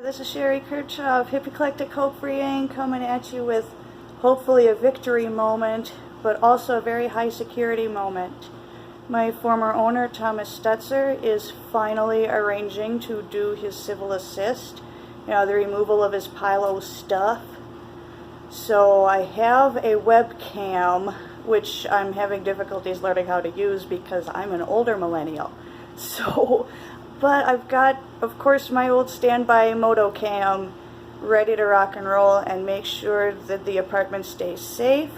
This is Sherry Kirchhoff of Hip Eclectic Hope Freeing, coming at you with hopefully a victory moment, but also a very high security moment. My former owner, Thomas Stetzer, is finally arranging to do his civil assist, the removal of his pile of stuff. So I have a webcam, which I'm having difficulties learning how to use because I'm an older millennial. But I've got, of course, my old standby moto cam ready to rock and roll and make sure that the apartment stays safe.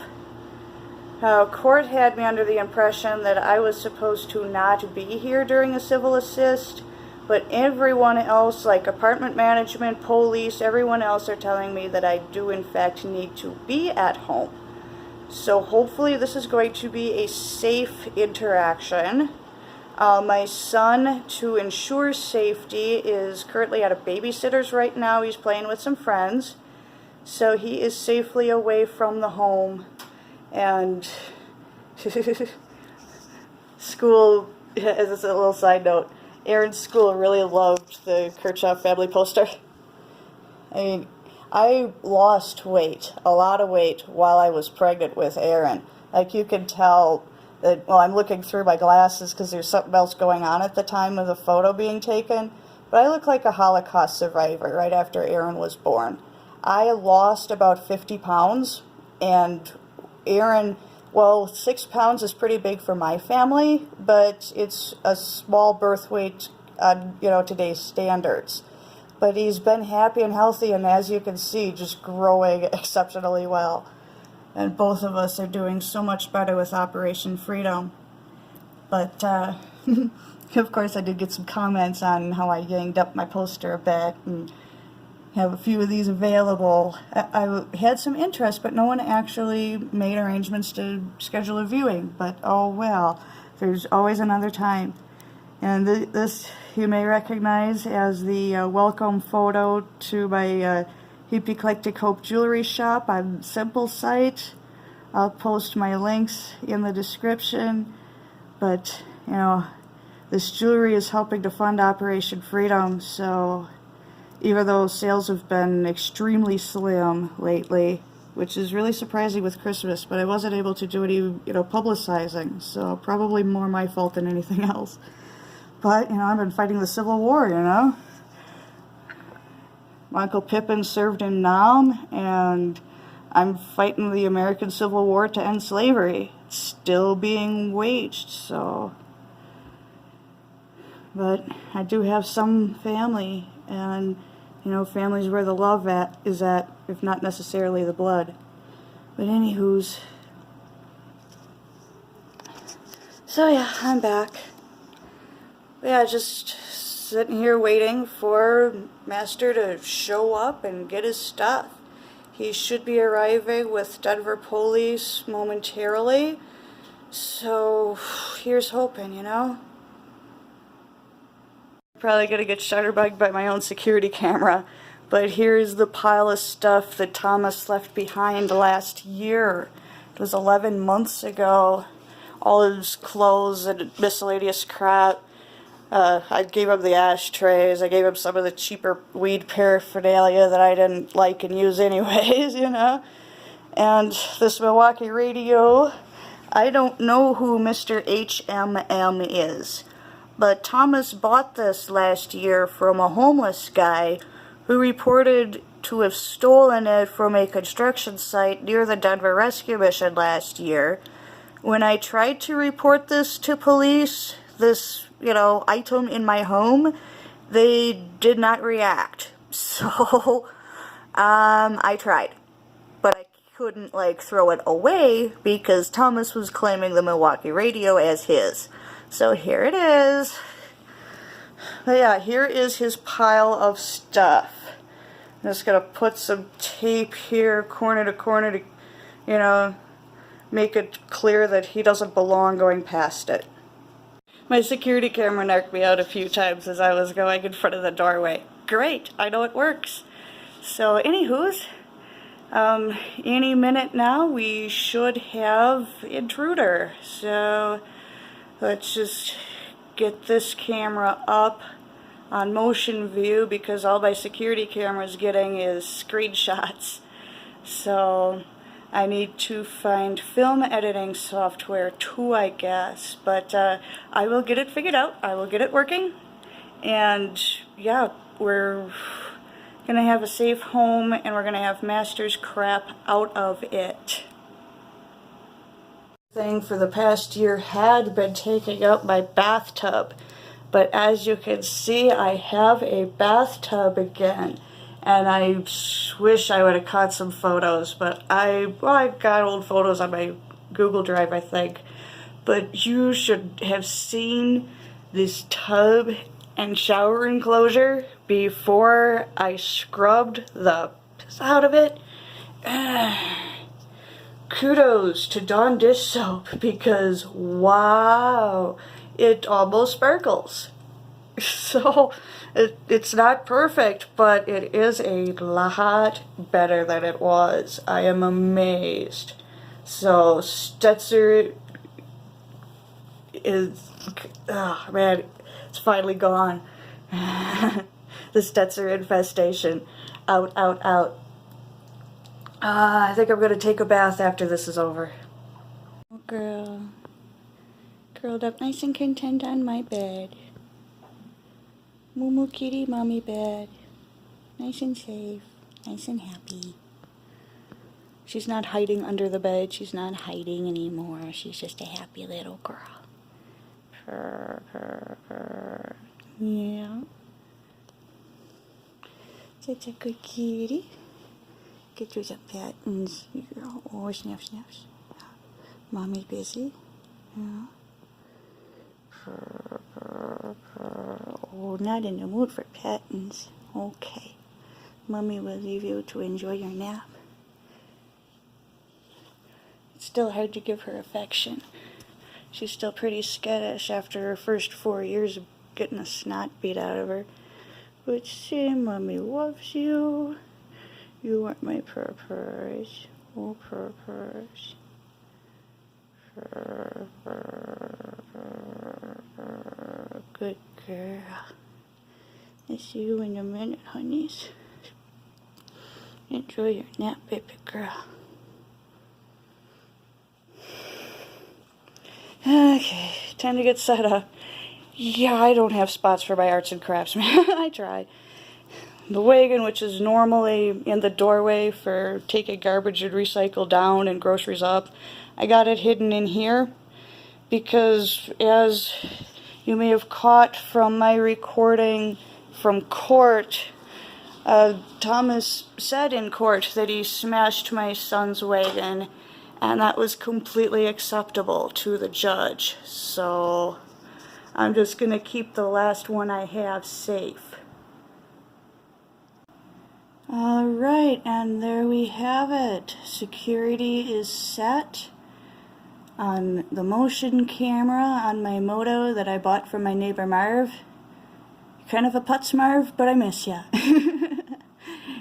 Court had me under the impression that I was supposed to not be here during a civil assist, but everyone else, like apartment management, police, everyone else are telling me that I do in fact need to be at home. So hopefully this is going to be a safe interaction. My son, to ensure safety, is currently at a babysitter's right now. He's playing with some friends. So he is safely away from the home. And school, as a little side note, Aaron's school really loved the Kirchhoff family poster. I mean, I lost weight, a lot of weight, while I was pregnant with Aaron. Like, you can tell that, well, I'm looking through my glasses because there's something else going on at the time of the photo being taken, but I look like a Holocaust survivor right after Aaron was born. I lost about 50 pounds, and Aaron, well, 6 pounds is pretty big for my family, but it's a small birth weight on, today's standards. But he's been happy and healthy, and as you can see, just growing exceptionally well. And both of us are doing so much better with Operation Freedom. But, of course, I did get some comments on how I ganged up my poster a bit and have a few of these available. I had some interest, but no one actually made arrangements to schedule a viewing. But, oh well, there's always another time. And this you may recognize as the welcome photo to my Hip Eclectic Hope jewelry shop on Simple Site. I'll post my links in the description. But, this jewelry is helping to fund Operation Freedom, so even though sales have been extremely slim lately, which is really surprising with Christmas, but I wasn't able to do any, publicizing, so probably more my fault than anything else. But, I've been fighting the Civil War, My Uncle Pippin served in Nam, and I'm fighting the American Civil War to end slavery. It's still being waged, so. But I do have some family, and, families where the love is at, if not necessarily the blood. But anywho's. So yeah, I'm back. Yeah, just sitting here waiting for Master to show up and get his stuff. He should be arriving with Denver police momentarily, so here's hoping, Probably gonna get shutterbugged by my own security camera, but here's the pile of stuff that Thomas left behind last year. It was 11 months ago. All his clothes and miscellaneous crap. I gave him the ashtrays, I gave him some of the cheaper weed paraphernalia that I didn't like and use anyways, And this Milwaukee radio, I don't know who Mr. HMM is, but Thomas bought this last year from a homeless guy who reported to have stolen it from a construction site near the Denver Rescue Mission last year. When I tried to report this to police, this item in my home, they did not react. So, I tried. But I couldn't, throw it away because Thomas was claiming the Milwaukee radio as his. So here it is. But yeah, here is his pile of stuff. I'm just gonna put some tape here, corner to corner to, make it clear that he doesn't belong going past it. My security camera knocked me out a few times as I was going in front of the doorway. Great, I know it works. So, anywho's, any minute now we should have intruder. So, let's just get this camera up on motion view because all my security camera's getting is screenshots. So I need to find film editing software too, I guess. But I will get it figured out. I will get it working. And yeah, we're gonna have a safe home and we're gonna have Master's crap out of it. Thing for the past year had been taking up my bathtub, but as you can see, I have a bathtub again, and I wish I would have caught some photos, but I got old photos on my Google Drive, I think. But you should have seen this tub and shower enclosure before I scrubbed the piss out of it. Kudos to Dawn dish soap because wow, it almost sparkles. So it's not perfect, but it is a lot better than it was. I am amazed. So Stetzer is, oh man, it's finally gone. The Stetzer infestation. Out, out, out. I think I'm going to take a bath after this is over. Oh, girl. Curled up nice and content on my bed. Moo moo kitty mommy bed. Nice and safe. Nice and happy. She's not hiding under the bed. She's not hiding anymore. She's just a happy little girl. Purr, purr, purr. Yeah. Such a good kitty. Get you some patents. Oh, sniff, sniffs. Yeah. Mommy's busy. Yeah. Purr, purr, purr. Oh, not in the mood for patents. Okay. Mommy will leave you to enjoy your nap. It's still hard to give her affection. She's still pretty skittish after her first 4 years of getting the snot beat out of her. But say, Mommy loves you. You are my purrs. Oh, purrs. Purr, purr, purr, purr. Good girl. I'll see you in a minute, honeys. Enjoy your nap, baby girl. Okay, time to get set up. Yeah, I don't have spots for my arts and crafts, man. I try. The wagon, which is normally in the doorway for taking garbage and recycle down and groceries up, I got it hidden in here because, as you may have caught from my recording from court, Thomas said in court that he smashed my son's wagon, and that was completely acceptable to the judge. So I'm just going to keep the last one I have safe. Alright, and there we have it. Security is set on the motion camera on my Moto that I bought from my neighbor Marv. Kind of a putz, Marv, but I miss ya.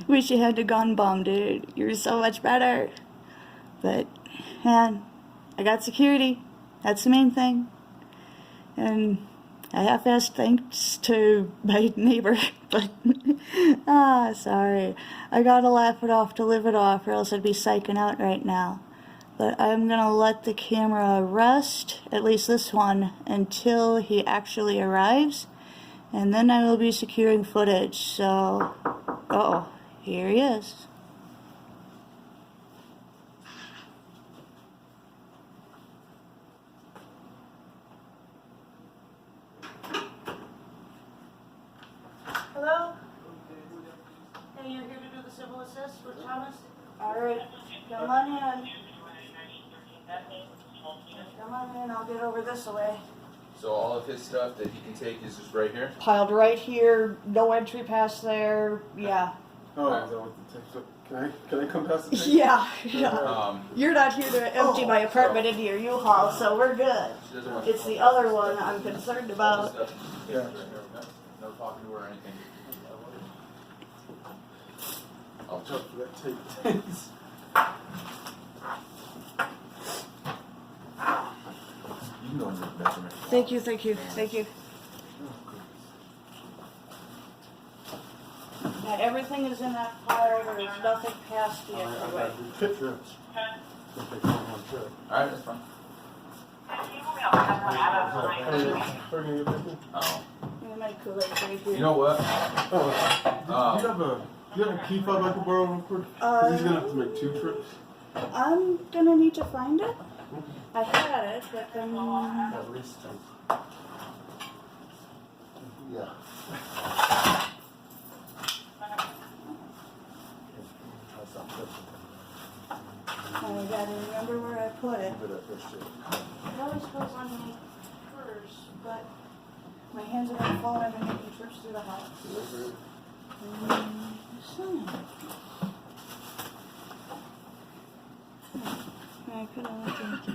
Wish you had gone bomb, dude. You're so much better. But, man, I got security. That's the main thing. And I half-assed thanks to my neighbor, but, sorry. I gotta laugh it off to live it off, or else I'd be psyching out right now. But I'm gonna let the camera rest, at least this one, until he actually arrives, and then I will be securing footage, so, uh-oh, here he is. Hello? Hey, you're here to do the civil assist with Thomas? Alright, come on in. Come on in, I'll get over this way. So all of his stuff that he can take is just right here? Piled right here, no entry past there, yeah. Oh, is that what the text? Can I come past the text? Yeah. You're not here to empty my apartment into your U-Haul, so we're good. It's the other one I'm concerned about. Yeah. No talking to her or anything. I'll jump for that tape. You know I'm bathroom. Thank you, thank you, thank you. everything is in that pile. There's nothing past the I extra gotta way. do 2 trips. If they come on trip. Alright, that's fine. Are you gonna get Oh. You might cool it right here. You know what? Oh, do you have a key fob I could borrow real quick? Because he's gonna have to make 2 trips. I'm gonna need to find it. I had it, but then. At least 10. Yeah. I gotta remember where I put it. Leave it at this shit. It always goes on my purse, but my hands are on the phone. I've been making trips through the house. I could only drink it.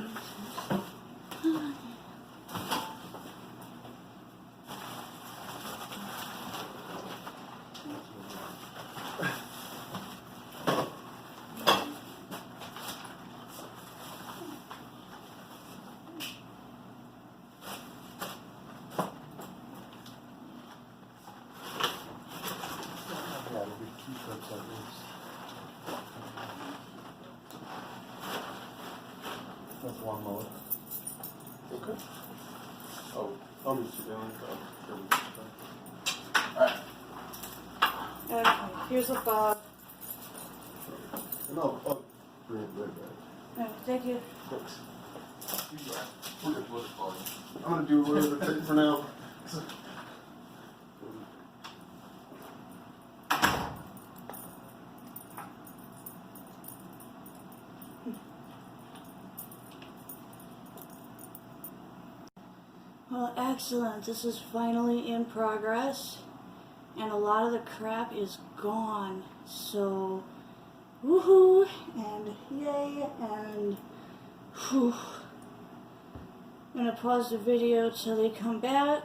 Yeah, it'll be 2 trips at least. That's 1 load. Okay. Oh, I'll meet you down. Alright. Okay, here's a bob. No, I'll bring it right back. Thank you. Thanks. We'll just call you. I'm gonna do whatever it takes for now. Well, excellent. This is finally in progress, and a lot of the crap is gone. So, woohoo, and yay, and whew. I'm gonna pause the video till they come back.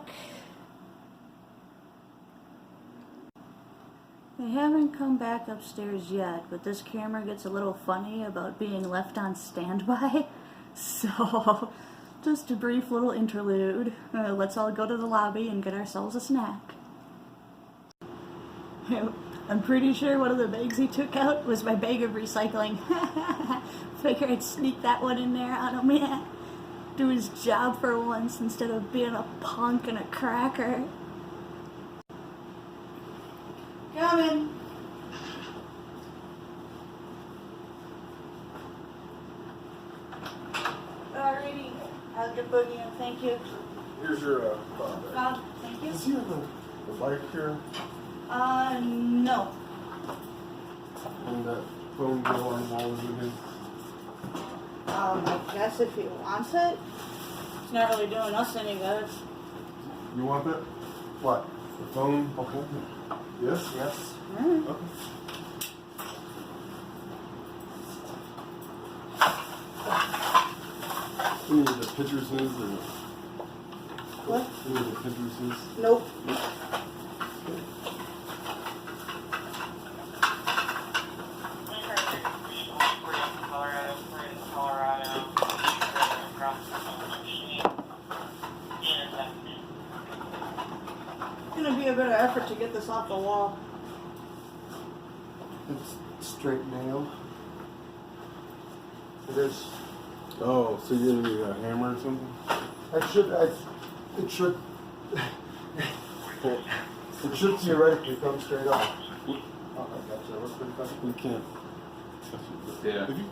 They haven't come back upstairs yet, but this camera gets a little funny about being left on standby. So, just a brief little interlude. Let's all go to the lobby and get ourselves a snack. I'm pretty sure one of the bags he took out was my bag of recycling. Figure I'd sneak that one in there on him. Do his job for once instead of being a punk and a cracker. Coming. Alrighty. I'll get boogie in. Thank you. Here's your fob bag. Thank you. Does he have the bike here? No. And that phone bill on the wall is in his? I guess if he wants it. It's not really doing us any good. You want that? What? The phone? Okay. Yes? Yes. Alright. Okay. You need the pictures his or? What? You need the pictures his? Nope. It's gonna be a bit of effort to get this off the wall. It's straight nailed. It is. Oh, so you're gonna need a hammer or something? It should theoretically come straight off. Oh, I gotcha. What's pretty fast? You can't. Yeah. If you,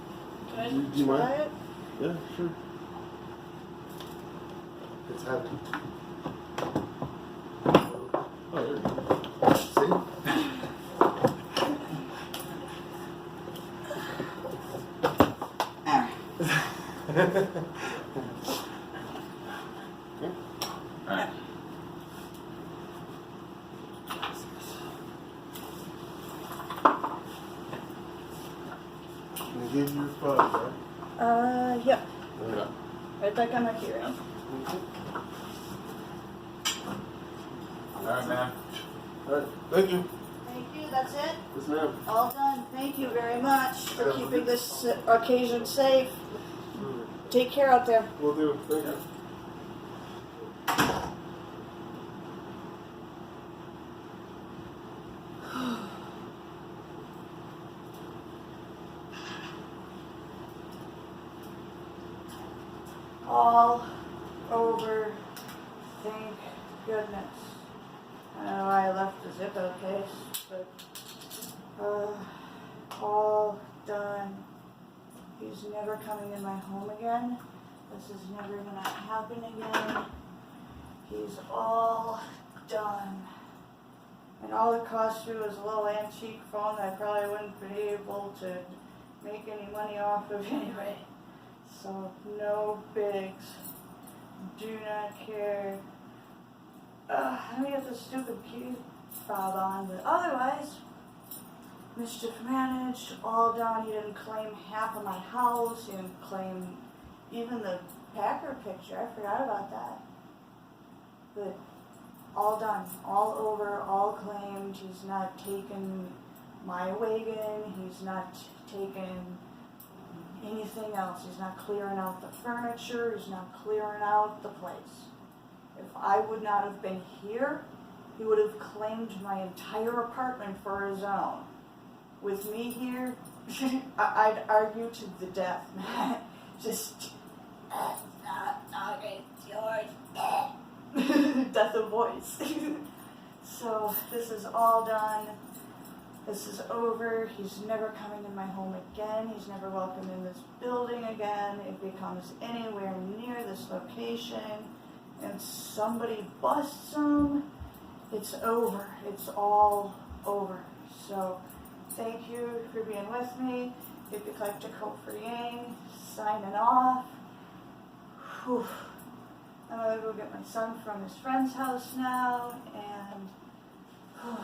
Can I do you try mind? it? Yeah, sure. It's heavy. Oh, there you go. See? Alright. Can I give you your fob, right? Yep. Okay. Right like on my hero. Alright, man. Alright, thank you. Thank you, that's it? Yes, ma'am. All done. Thank you very much for keeping this occasion safe. Take care out there. Will do. Thank you. all over, thank goodness. I don't know why I left the Zippo case, but all done. He's never coming in my home again. This is never gonna happen again. He's all done. And all it cost me was a little antique phone that I probably wouldn't be able to make any money off of anyway. So no bigs. Do not care. Let me get this stupid key fob on, but otherwise, mischief managed, all done. He didn't claim half of my house. He didn't claim even the Packer picture. I forgot about that. But all done, all over, all claimed. He's not taken my wagon. He's not taken anything else. He's not clearing out the furniture. He's not clearing out the place. If I would not have been here, he would have claimed my entire apartment for his own. With me here, I'd argue to the death, man. Just, okay, it's yours. Death of voice. So, this is all done. This is over. He's never coming in my home again. He's never welcome in this building again. If he comes anywhere near this location and somebody busts him, it's over. It's all over. So, thank you for being with me. If you'd like to cope for Yang, signing off. Whew. I'm going to go get my son from his friend's house now, and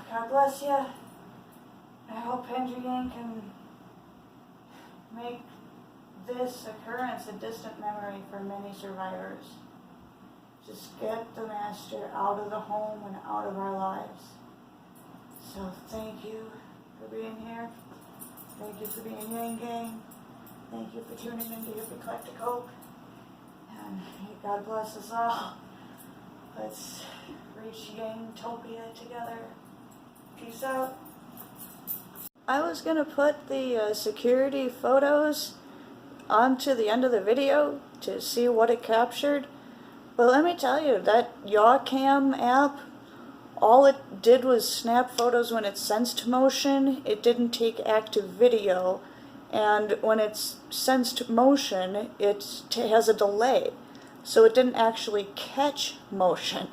God bless you. I hope Andrew Yang can make this occurrence a distant memory for many survivors. Just get the master out of the home and out of our lives. So thank you for being here. Thank you for being Yang Gang. Thank you for tuning into Your Eclectic Hope. And may God bless us all. Let's reach Yangtopia together. Peace out. I was going to put the security photos onto the end of the video to see what it captured. But let me tell you, that YawCam app, all it did was snap photos when it sensed motion. It didn't take active video. And when it's sensed motion, it has a delay. So it didn't actually catch motion.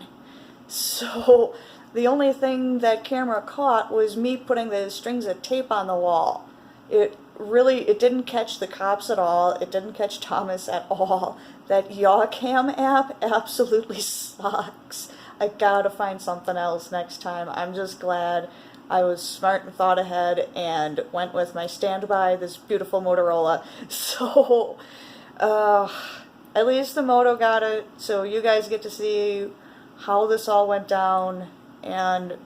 So the only thing that camera caught was me putting the strings of tape on the wall. It didn't catch the cops at all. It didn't catch Thomas at all. That YawCam app absolutely sucks. I gotta find something else next time. I'm just glad I was smart and thought ahead and went with my standby, this beautiful Motorola. So, at least the Moto got it, so you guys get to see how this all went down and,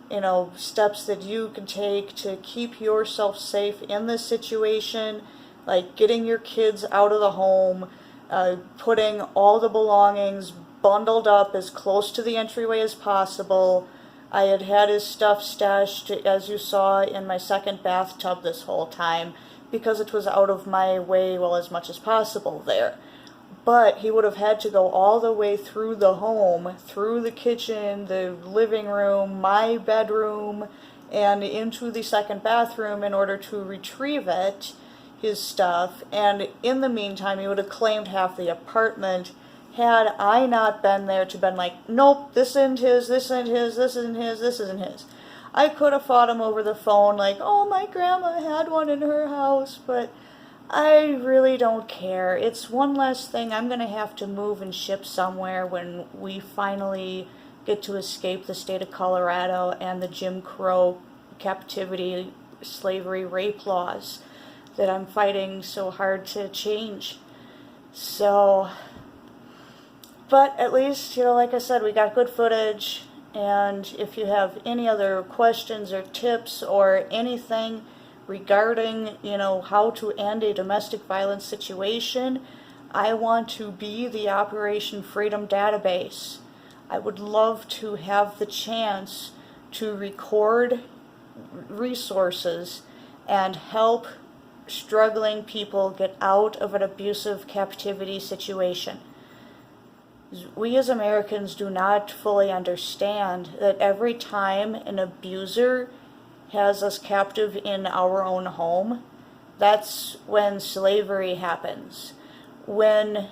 you know, steps that you can take to keep yourself safe in this situation, like getting your kids out of the home, putting all the belongings bundled up as close to the entryway as possible. I had his stuff stashed, as you saw, in my second bathtub this whole time because it was out of my way, well, as much as possible there. But he would have had to go all the way through the home, through the kitchen, the living room, my bedroom, and into the second bathroom in order to retrieve it, his stuff. And in the meantime, he would have claimed half the apartment had I not been there to been like, nope, this isn't his, this isn't his, this isn't his, this isn't his. I could have fought him over the phone like, oh, my grandma had one in her house, but I really don't care. It's one less thing I'm going to have to move and ship somewhere when we finally get to escape the state of Colorado and the Jim Crow captivity, slavery, rape laws that I'm fighting so hard to change. So, but at least, you know, like I said, we got good footage, and if you have any other questions or tips or anything regarding, you know, how to end a domestic violence situation, I want to be the Operation Freedom database. I would love to have the chance to record resources and help struggling people get out of an abusive captivity situation. We as Americans do not fully understand that every time an abuser has us captive in our own home, that's when slavery happens. When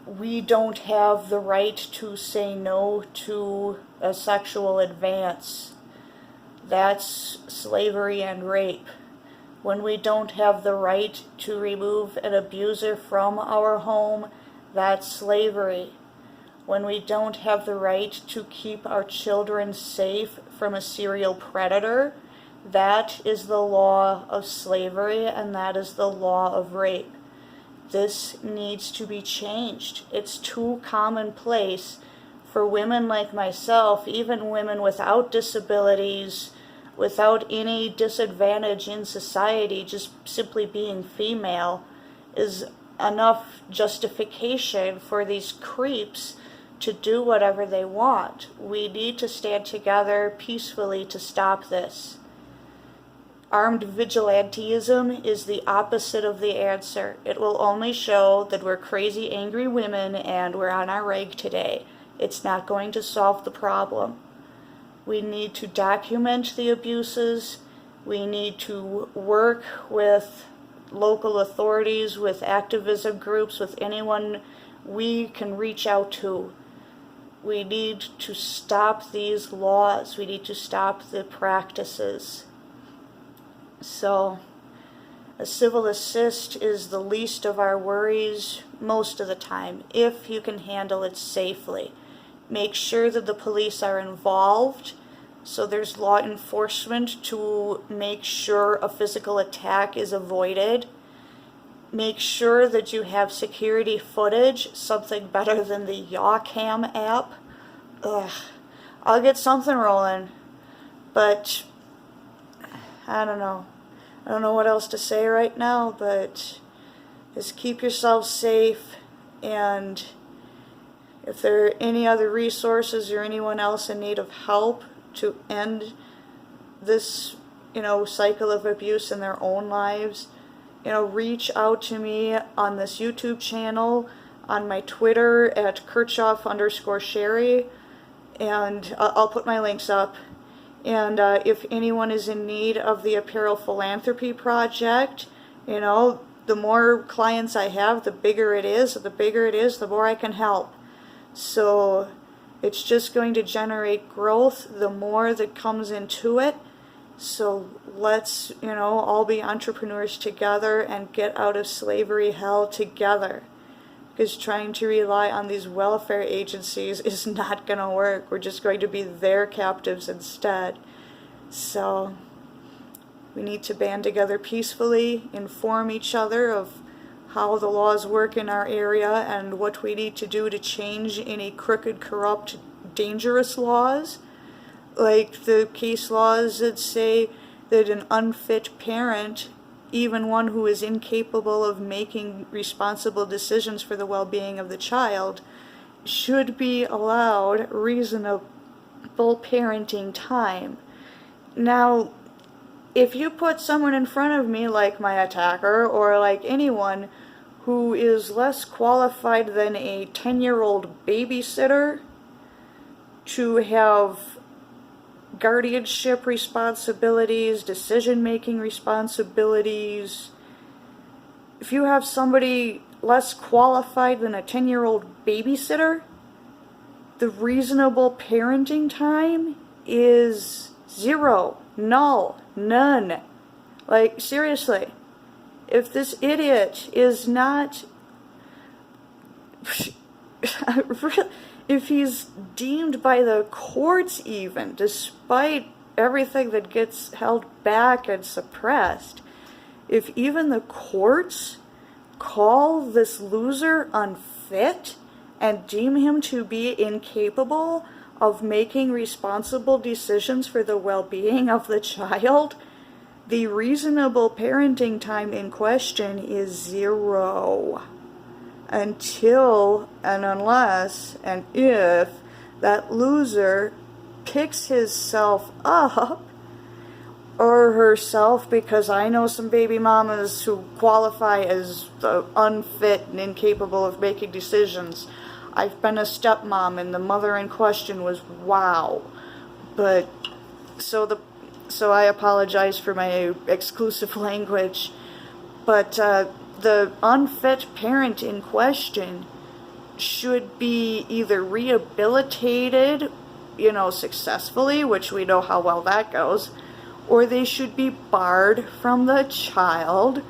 we don't have the right to say no to a sexual advance, that's slavery and rape. When we don't have the right to remove an abuser from our home, that's slavery. When we don't have the right to keep our children safe from a serial predator, that is the law of slavery, and that is the law of rape. This needs to be changed. It's too commonplace for women like myself, even women without disabilities, without any disadvantage in society, just simply being female is enough justification for these creeps to do whatever they want. We need to stand together peacefully to stop this. Armed vigilantism is the opposite of the answer. It will only show that we're crazy, angry women and we're on our rag today. It's not going to solve the problem. We need to document the abuses. We need to work with local authorities, with activism groups, with anyone we can reach out to. We need to stop these laws. We need to stop the practices. So, a civil assist is the least of our worries most of the time, if you can handle it safely. Make sure that the police are involved, so there's law enforcement to make sure a physical attack is avoided. Make sure that you have security footage, something better than the YawCam app. Ugh. I'll get something rolling, but I don't know. I don't know what else to say right now, but just keep yourself safe, and if there are any other resources or anyone else in need of help to end this, cycle of abuse in their own lives, reach out to me on this YouTube channel, on my Twitter at Kirchhoff_Sherry, and I'll put my links up. And if anyone is in need of the Apparel Philanthropy Project, the more clients I have, the bigger it is. The bigger it is, the more I can help. So it's just going to generate growth the more that comes into it. So let's, all be entrepreneurs together and get out of slavery hell together. Because trying to rely on these welfare agencies is not going to work. We're just going to be their captives instead. So we need to band together peacefully, inform each other of how the laws work in our area and what we need to do to change any crooked, corrupt, dangerous laws. Like the case laws that say that an unfit parent, even one who is incapable of making responsible decisions for the well-being of the child, should be allowed reasonable parenting time. Now, if you put someone in front of me like my attacker or like anyone who is less qualified than a 10-year-old babysitter to have guardianship responsibilities, decision-making responsibilities, if you have somebody less qualified than a 10-year-old babysitter, the reasonable parenting time is 0, null, none. Like, seriously, if this idiot is not if he's deemed by the courts even, despite everything that gets held back and suppressed, if even the courts call this loser unfit and deem him to be incapable of making responsible decisions for the well-being of the child, the reasonable parenting time in question is 0. Until and unless and if that loser picks himself up or herself, because I know some baby mamas who qualify as unfit and incapable of making decisions. I've been a stepmom, and the mother in question was wow. But so I apologize for my exclusive language. But the unfit parent in question should be either rehabilitated, successfully, which we know how well that goes, or they should be barred from the child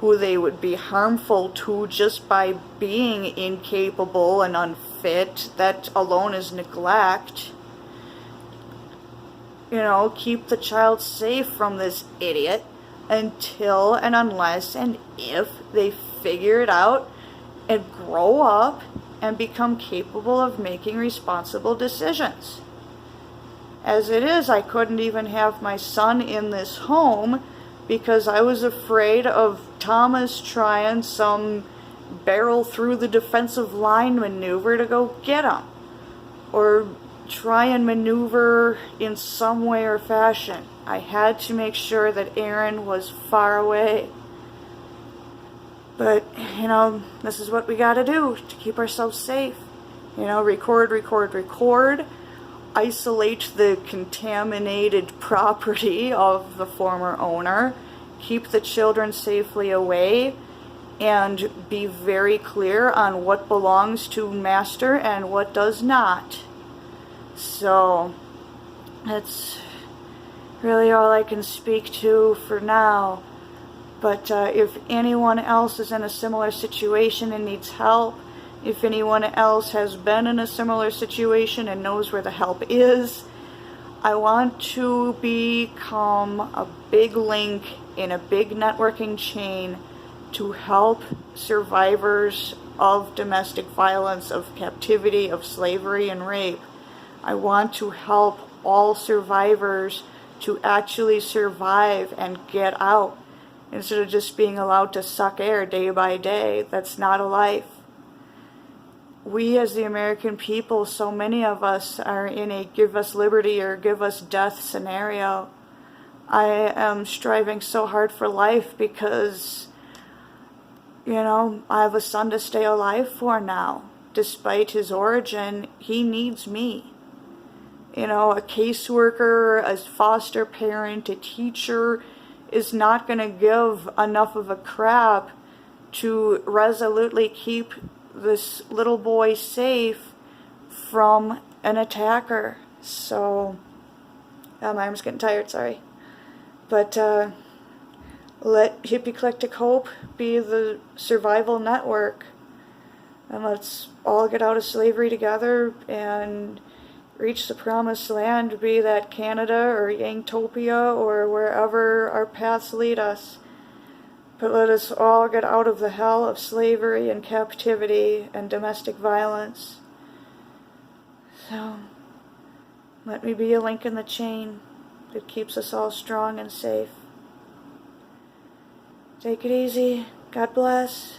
who they would be harmful to just by being incapable and unfit. That alone is neglect. Keep the child safe from this idiot until and unless and if they figure it out and grow up and become capable of making responsible decisions. As it is, I couldn't even have my son in this home because I was afraid of Thomas trying some barrel through the defensive line maneuver to go get him, or try and maneuver in some way or fashion. I had to make sure that Aaron was far away. But, this is what we gotta do to keep ourselves safe. Record. Isolate the contaminated property of the former owner. Keep the children safely away. And be very clear on what belongs to master and what does not. So, that's really all I can speak to for now. But if anyone else is in a similar situation and needs help, if anyone else has been in a similar situation and knows where the help is, I want to become a big link in a big networking chain to help survivors of domestic violence, of captivity, of slavery and rape. I want to help all survivors to actually survive and get out, instead of just being allowed to suck air day by day. That's not a life. We as the American people, so many of us are in a give us liberty or give us death scenario. I am striving so hard for life because, I have a son to stay alive for now. Despite his origin, he needs me. A caseworker, a foster parent, a teacher is not going to give enough of a crap to resolutely keep this little boy safe from an attacker. So, my arm's getting tired, sorry. But let Hippie Eclectic Hope be the survival network. And let's all get out of slavery together and reach the promised land, be that Canada or Yangtopia or wherever our paths lead us. But let us all get out of the hell of slavery and captivity and domestic violence. So, let me be a link in the chain that keeps us all strong and safe. Take it easy. God bless.